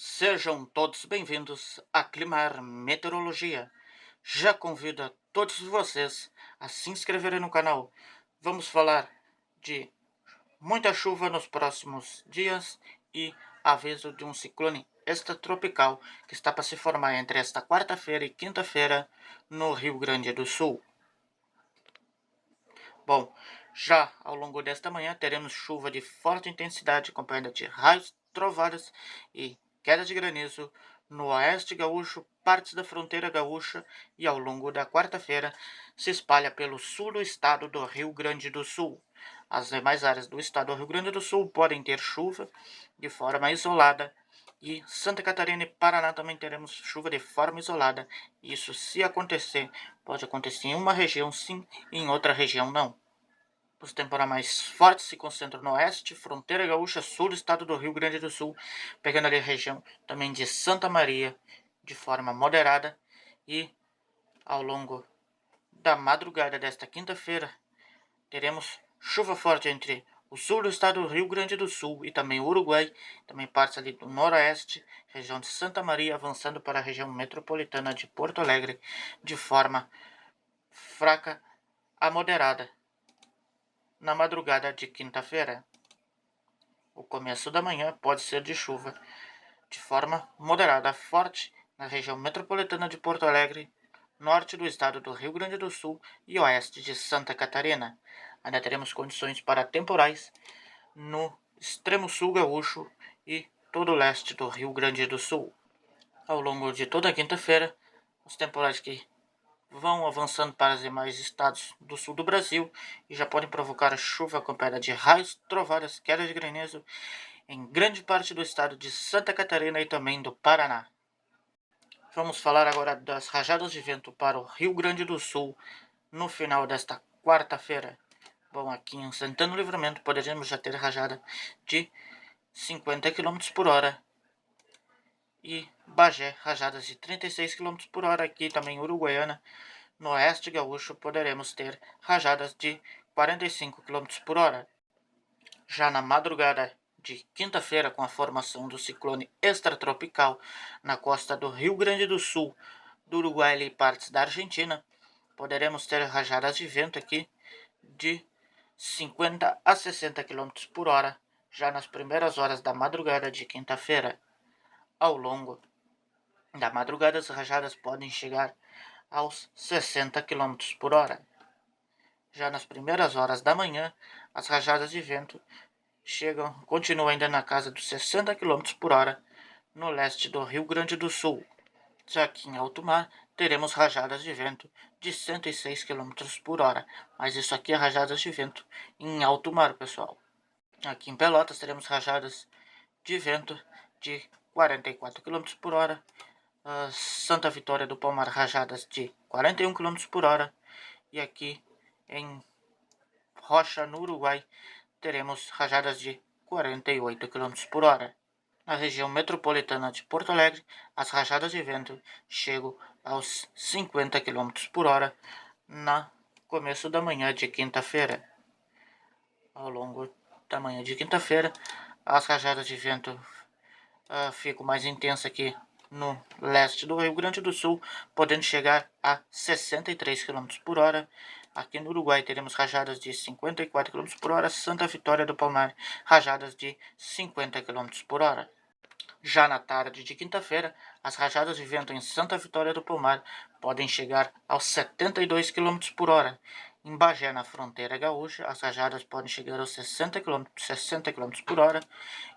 Sejam todos bem-vindos a Climar Meteorologia. Já convido a todos vocês a se inscreverem no canal. Vamos falar de muita chuva nos próximos dias e aviso de um ciclone extratropical que está para se formar entre esta quarta-feira e quinta-feira no Rio Grande do Sul. Bom, já ao longo desta manhã teremos chuva de forte intensidade acompanhada de raios, trovadas e queda de granizo no oeste gaúcho, partes da fronteira gaúcha e ao longo da quarta-feira se espalha pelo sul do estado do Rio Grande do Sul. As demais áreas do estado do Rio Grande do Sul podem ter chuva de forma isolada e Santa Catarina e Paraná também teremos chuva de forma isolada. Isso, se acontecer, pode acontecer em uma região sim e em outra região não. Os temporais mais fortes se concentram no oeste, fronteira gaúcha, sul do estado do Rio Grande do Sul, pegando ali a região também de Santa Maria de forma moderada. E ao longo da madrugada desta quinta-feira teremos chuva forte entre o sul do estado do Rio Grande do Sul e também o Uruguai, também partes ali do noroeste, região de Santa Maria, avançando para a região metropolitana de Porto Alegre de forma fraca a moderada. Na madrugada de quinta-feira, o começo da manhã pode ser de chuva de forma moderada a forte na região metropolitana de Porto Alegre, norte do estado do Rio Grande do Sul e oeste de Santa Catarina. Ainda teremos condições para temporais no extremo sul gaúcho e todo o leste do Rio Grande do Sul. Ao longo de toda a quinta-feira, os temporais que vão avançando para os demais estados do sul do Brasil e já podem provocar chuva acompanhada de raios, trovadas, queda de granizo em grande parte do estado de Santa Catarina e também do Paraná. Vamos falar agora das rajadas de vento para o Rio Grande do Sul no final desta quarta-feira. Bom, aqui em Santana do Livramento poderemos já ter rajada de 50 km por hora e Bagé rajadas de 36 km por hora. Aqui também em Uruguaiana, no oeste gaúcho, poderemos ter rajadas de 45 km por hora. Já na madrugada de quinta-feira, com a formação do ciclone extratropical na costa do Rio Grande do Sul, do Uruguai e partes da Argentina, poderemos ter rajadas de vento aqui de 50 a 60 km por hora, já nas primeiras horas da madrugada de quinta-feira. Ao longo da madrugada, as rajadas podem chegar aos 60 km por hora. Já nas primeiras horas da manhã, as rajadas de vento continuam ainda na casa dos 60 km por hora no leste do Rio Grande do Sul. Já aqui em alto mar, teremos rajadas de vento de 106 km por hora. Mas isso aqui é rajadas de vento em alto mar, pessoal. Aqui em Pelotas, teremos rajadas de vento de 44 km por hora. Santa Vitória do Palmar, rajadas de 41 km por hora. E aqui em Rocha, no Uruguai, teremos rajadas de 48 km por hora. Na região metropolitana de Porto Alegre, as rajadas de vento chegam aos 50 km por hora no começo da manhã de quinta-feira. Ao longo da manhã de quinta-feira, as rajadas de vento ficam mais intensas aqui no leste do Rio Grande do Sul, podendo chegar a 63 km por hora. Aqui no Uruguai teremos rajadas de 54 km por hora, Santa Vitória do Palmar, rajadas de 50 km por hora. Já na tarde de quinta-feira, as rajadas de vento em Santa Vitória do Palmar podem chegar aos 72 km por hora. Em Bagé, na fronteira gaúcha, as rajadas podem chegar aos 60 km por hora.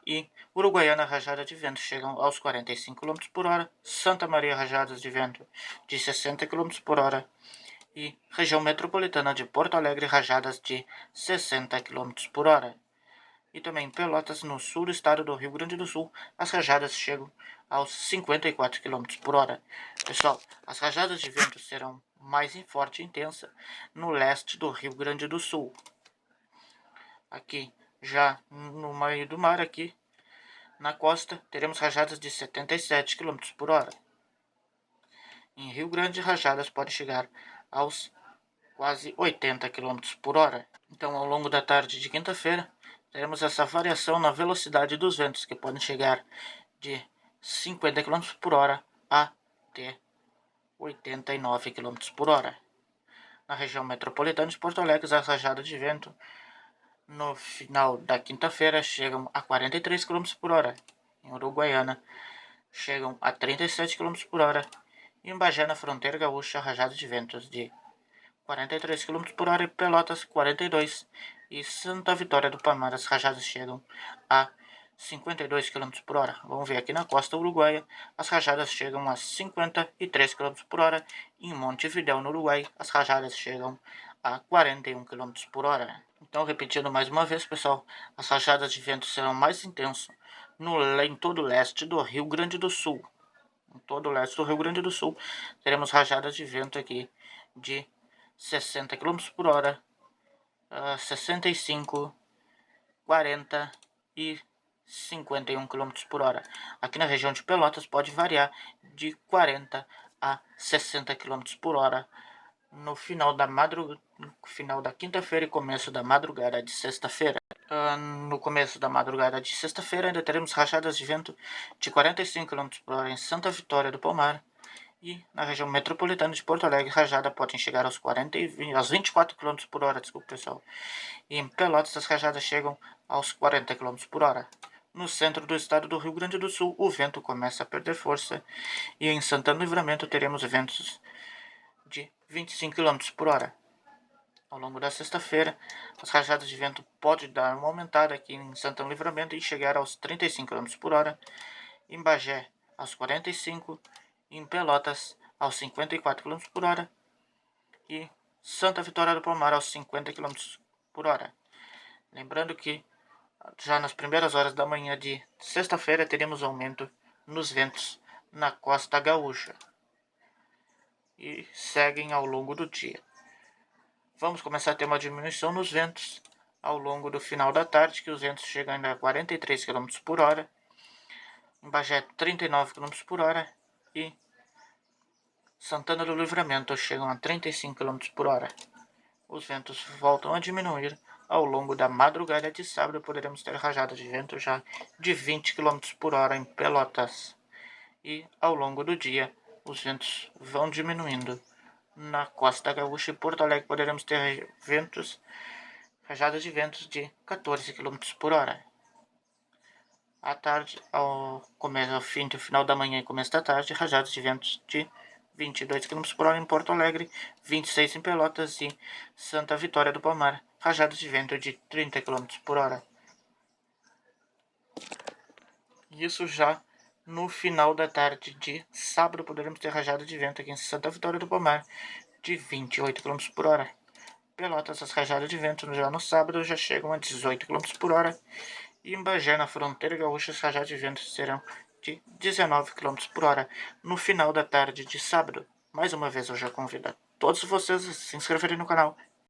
E Uruguaiana, rajada de vento chegam aos 45 km por hora. Santa Maria, rajadas de vento de 60 km por hora. E região metropolitana de Porto Alegre, rajadas de 60 km por hora. E também em Pelotas, no sul do estado do Rio Grande do Sul, as rajadas chegam aos 54 km por hora. Pessoal, as rajadas de vento serão mais forte e intensa no leste do Rio Grande do Sul. Aqui, já no meio do mar, aqui na costa, teremos rajadas de 77 km por hora. Em Rio Grande, rajadas podem chegar aos quase 80 km por hora. Então, ao longo da tarde de quinta-feira, teremos essa variação na velocidade dos ventos, que podem chegar de 50 km por hora até 89 km por hora. Na região metropolitana de Porto Alegre, as rajadas de vento no final da quinta-feira chegam a 43 km por hora. Em Uruguaiana, chegam a 37 km por hora. Em Bagé, na fronteira gaúcha, rajadas de ventos de 43 km por hora. Em Pelotas, 42. E Santa Vitória do Palmar, as rajadas chegam a 52 km por hora. Vamos ver aqui na costa uruguaia, as rajadas chegam a 53 km por hora. Em Montevidéu, no Uruguai, as rajadas chegam a 41 km por hora. Então, repetindo mais uma vez, pessoal, as rajadas de vento serão mais intensas em todo o leste do Rio Grande do Sul. Em todo o leste do Rio Grande do Sul, teremos rajadas de vento aqui de 60 km por hora, 65, 40 e 51 km por hora. Aqui na região de Pelotas pode variar de 40 a 60 km por hora no final da quinta-feira e começo da madrugada de sexta-feira. No começo da madrugada de sexta-feira ainda teremos rajadas de vento de 45 km por hora em Santa Vitória do Palmar. E na região metropolitana de Porto Alegre, rajada podem chegar aos 24 km por hora, desculpa pessoal. E em Pelotas as rajadas chegam aos 40 km por hora. No centro do estado do Rio Grande do Sul, o vento começa a perder força. E em Santana do Livramento teremos ventos de 25 km por hora. Ao longo da sexta-feira, as rajadas de vento podem dar uma aumentada aqui em Santana do Livramento e chegar aos 35 km por hora. Em Bagé, aos 45 km. Em Pelotas, aos 54 km por hora. E Santa Vitória do Palmar, aos 50 km por hora. Lembrando que já nas primeiras horas da manhã de sexta-feira teremos aumento nos ventos na costa gaúcha. E seguem ao longo do dia. Vamos começar a ter uma diminuição nos ventos ao longo do final da tarde, que os ventos chegam a 43 km por hora. Em Bagé, 39 km por hora. E Santana do Livramento chegam a 35 km por hora. Os ventos voltam a diminuir ao longo da madrugada de sábado. Poderemos ter rajadas de vento já de 20 km por hora em Pelotas. E ao longo do dia, os ventos vão diminuindo. Na costa gaúcha e Porto Alegre poderemos ter rajadas de ventos de 14 km por hora. À tarde, ao final da manhã e começo da tarde, rajadas de ventos de 22 km por hora em Porto Alegre, 26 em Pelotas e Santa Vitória do Palmar, rajadas de vento de 30 km por hora. Isso já no final da tarde de sábado poderemos ter rajadas de vento aqui em Santa Vitória do Palmar de 28 km por hora. Pelotas, as rajadas de vento já no sábado já chegam a 18 km por hora. E em Bagé, na fronteira gaúcha, as rajadas de vento serão de 19 km por hora no final da tarde de sábado. Mais uma vez eu já convido a todos vocês a se inscreverem no canal